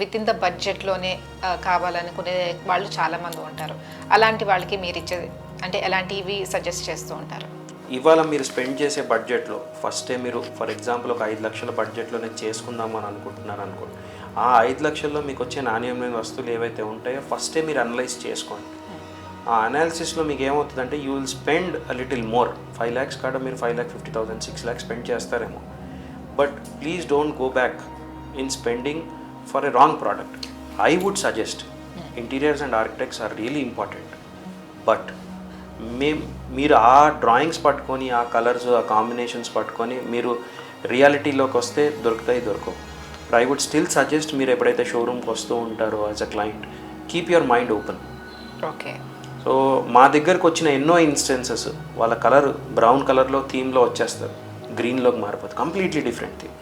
With in the బడ్జెట్లోనే కావాలనుకునే వాళ్ళు చాలామంది ఉంటారు. అలాంటి వాళ్ళకి మీరు ఇచ్చేది అంటే ఎలాంటివి సజెస్ట్ చేస్తూ ఉంటారు? ఇవాళ మీరు స్పెండ్ చేసే బడ్జెట్లో ఫస్టే మీరు ఫర్ ఎగ్జాంపుల్ ఒక 5 లక్షల బడ్జెట్లో నేను చేసుకుందామని అనుకుంటున్నారు అనుకోండి. ఆ 5 లక్షల్లో మీకు వచ్చే నాణ్యమైన వస్తువులు ఏవైతే ఉంటాయో ఫస్టే మీరు అనలైజ్ చేసుకోండి. ఆ అనాలిసిస్లో మీకు ఏమవుతుందంటే you will spend a little more. 5 lakhs కాడ మీరు 5,50,000 6 lakhs స్పెండ్ చేస్తారేమో. But please don't go back in spending for a wrong product. I would suggest interiors and architects are really important. But మీరు ఆ డ్రాయింగ్స్ పట్టుకొని ఆ colours ఆ combinations పట్టుకొని మీరు రియాలిటీలోకి వస్తే దొరకవు. ఐ వుడ్ స్టిల్ సజెస్ట్ మీరు ఎప్పుడైతే షోరూమ్కి వస్తూ ఉంటారో as a client keep your mind open. Okay. So మా దగ్గరకు వచ్చిన ఎన్నో ఇన్స్టెన్సెస్ వాళ్ళ కలర్ బ్రౌన్ కలర్లో థీమ్లో వచ్చేస్తారు, గ్రీన్లోకి మారిపోతుంది, కంప్లీట్లీ డిఫరెంట్ థీమ్.